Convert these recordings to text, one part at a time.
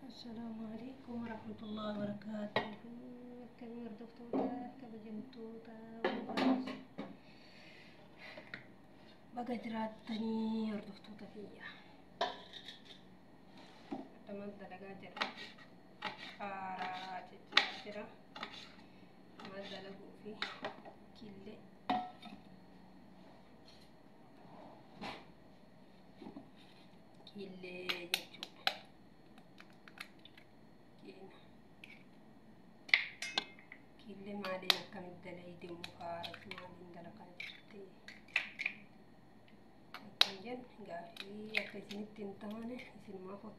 السلام عليكم ورحمة الله وبركاته. كم وردفتوتا كبجمتوتا بقى جراتني وردفتوتا فيها تمد لقاجر آرات جرا مد لقو فيه كله جتشو كله مالين كم دلائي مفارق مالين دلقان جرتي أكيد قافي أكيد تنتمانه يصير ما فوت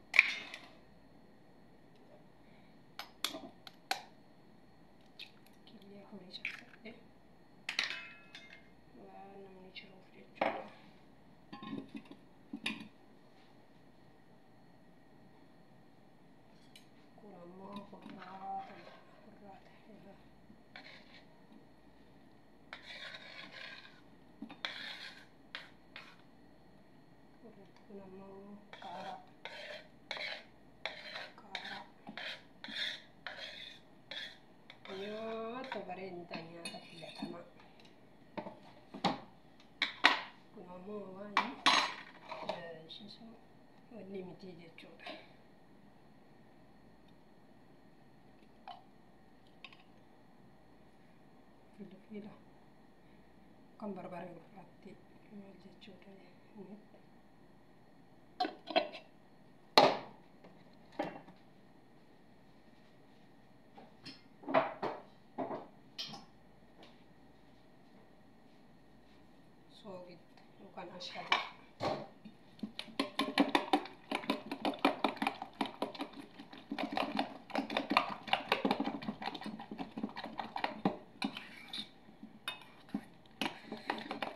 كله هوري شخصه وأنا من يشوف جتشو كلامه قرات كلامه كارا يا تبرنتني هذا كله تمام كلامه واي شو اسمه وني متيجي تشوف فيلا كم بربري وراتي متيجي تشوف صوغد وكان أشهد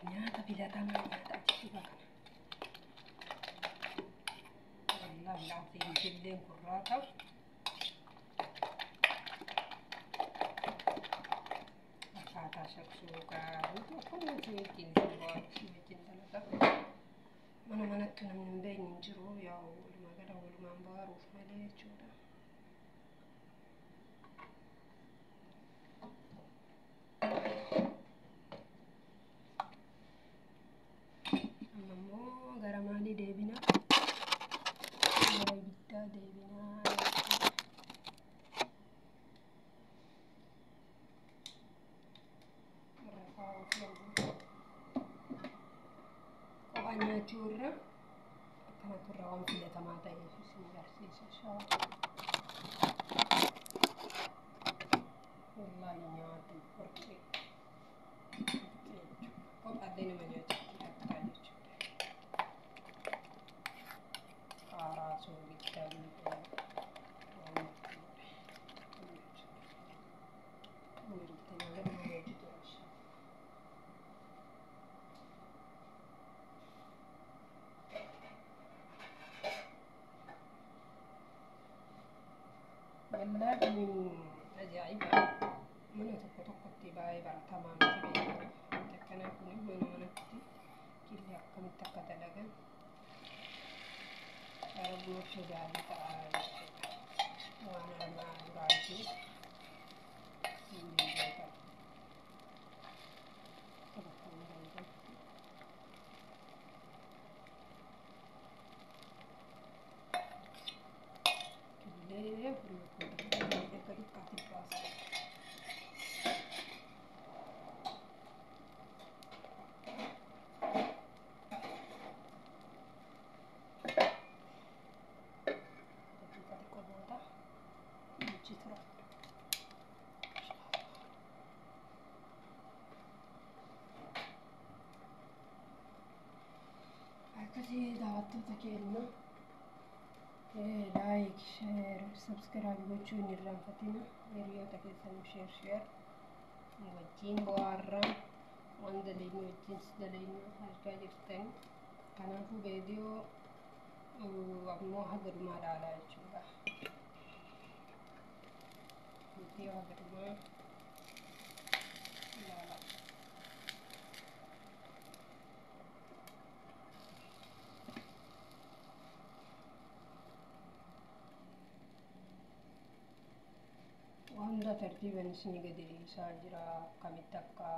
نياتا بلا تمام نياتا أتشبك والله العظيم جدا كراتا أفاتا شكسوكا وكل شيء كنزوار شيء كنزلتا mana manatti namni hin beekne hin jiru yaa walumaa gala walumaan baaruuf malee jechuudha. Amma immoo gara maalii deebina? Gara ibiddaa deebina. Rafaa ofii kophaa nyaachuu irra akkanatti irraa waan filatamaa ta'e isin agarsiisa. Wallaahi nyaatu qorqee kophaallee nama nyaachatti akka jechuudha. Haaraa soogiddaa waan والله أجايب من تقطع باي برتما متبين تكنا كوني من كتي كل يوم تقطع لجن أرجو شجاعة تعال وأنا ما راجي من ذلك كذي دعوتك كأنه لايك شير سبسكرايب وجوني الرنفتنا ريوتك يسمى شير وجين بوارم وندلين وجين سدلين هالكا جرتين كان في فيديو وابنو هذا ما على الجوبة فيديو هذا ما لا hunda tartiiban isinii gadi dhiisaa jira akkamitti akka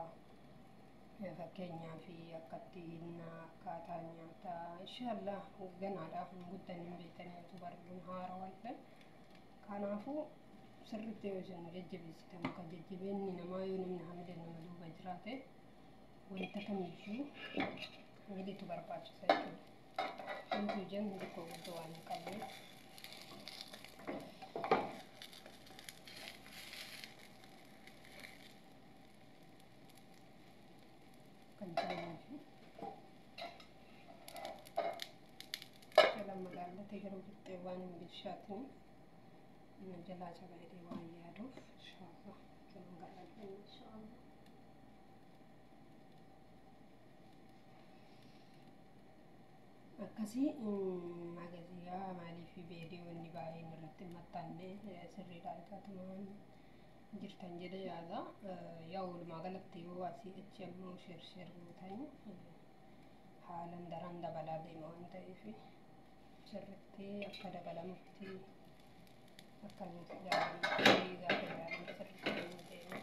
fakkeenyaa fi akkatti hinnaa akkaataa nyaataa inshaallah ganaadhaaf hin guddanne beektanii barruun haara wal'an kanaafuu sirriitti yoo isin jajjabeessitan akka jajjabeenni namaa yoo namni hamile nama duuba jiraate wanta kamiyyuu hamiletu barbaachisa jechuudha. Wanti jennu tokko guddoo waan hin qabneef garuu bittee waan hin bilchaatiin jalaa jabaatee waan yaaduuf inshaallah kan gargaarudha inshaallah. Akkasii magaziyaa maaliif viidiyoonni baay'een irratti maxxanne sirriidha argatumaan jirtan jedhe yaada. Yaa walumaa galatti yoo asii achi ammoo sheer gootanii haalan daran dabalaa deema waan ta'eef sirriitti akka dabalamutti akka nuti jaallatanii gaafa ilaalan sirriitti deemu deema.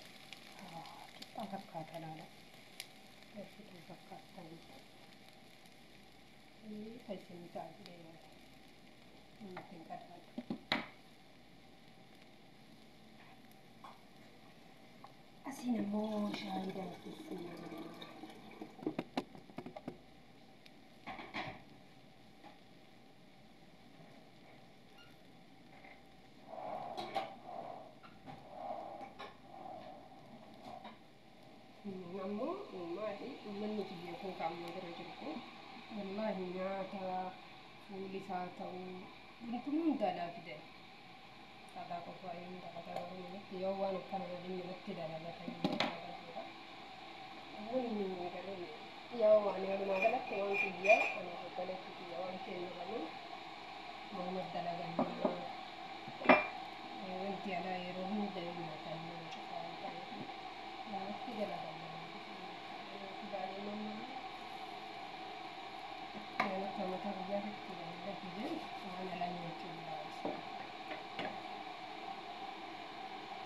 Qixxaa fakkaata laala. Qixxaa fakkaatan. Fayyadamuu ta'a jedhee yaada. Namatti hin qarqaru. Asiin immoo shaayii danfisnee ammoo maali uummanni biyya kun qaama bira jiru kun wallaahi nyaata fuulisaa ta'uu wantoonni hundaalaa fidan. Sadaa qofaa yoo dalagaa garuu namatti yoo waan akkana waliin namatti dalagatanii dalagatudha. Namni garuu yoo waan walumaa galatti waan kiyyaa ani obboleetti kiyya waan kennamu nama dalagannaa wanti alaa yeroo hunda nyaatan nama cufaa waan ta'eef namatti dalagannaa baay'ee namni akka mataa biyyaatti dalagatu jedhu waan alaa nyaachuu ilaala.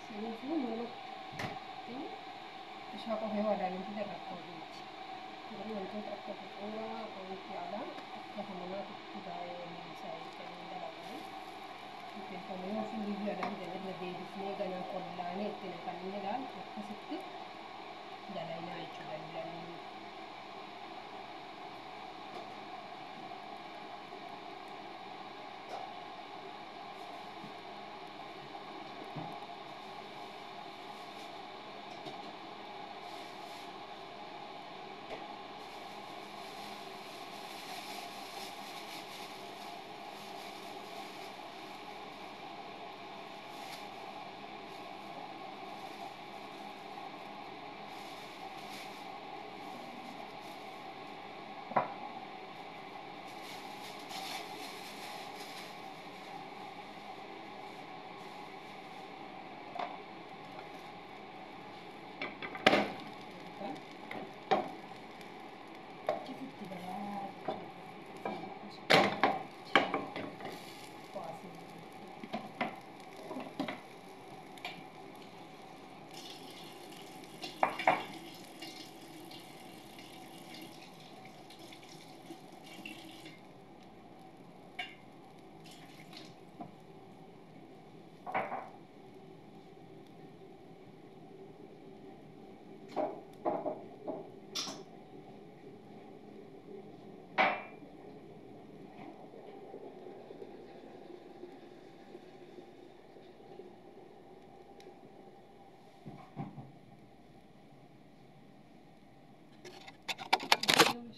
Siniifuu namatti ishaa qofee wadaanitti dargaggooti. Garuu wantoota akka bu'uuraa wanti alaa akka hamanaatti baay'ee isaa eegganii dalaganii. Beekamoo fuulli biyyaadhaan irra deebisnee ganaa qollaanee itti naqannee ilaalu akkasitti dalaginaa jechuu danda'anii.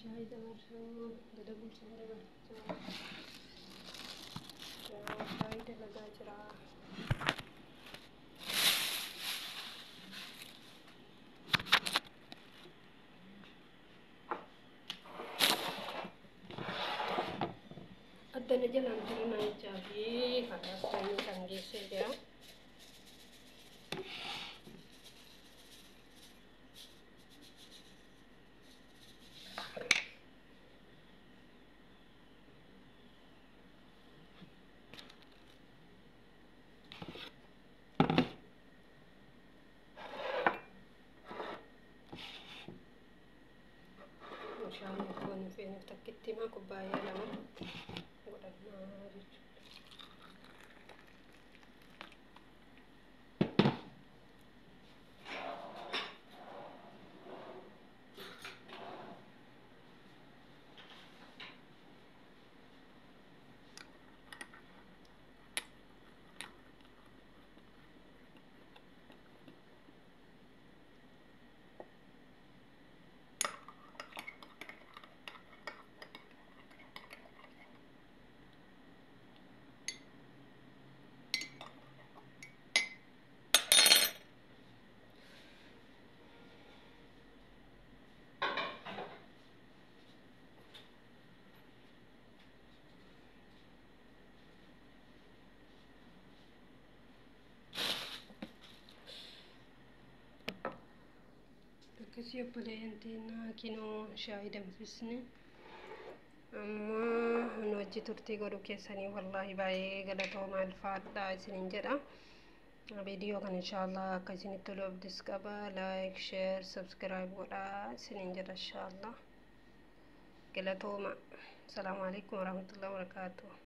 Şahide var şu dede buluşmaları var. Şahide lगा चरा अद्दने जलन चलना चाहिए खाना चाहिए संगे से जरा shaayii foon feene takkitti himaa kubbaayyaa lama godhannaa jechuudha. Akkasii obboleeyyan teennaa kinoo shaayii danfisne amma nu wajji turtii godhu keessanii wallaahi baay'ee galatoomaa ulfaadhaa isiniin jedha. Viidiyoo kan inshaallah akka isinitti tolu abdii qaba. Like, share, subscribe godhaa isiniin jedha inshaallah. Galatooma. Assalaamu alaikum warahmatullahi wabarakatuh.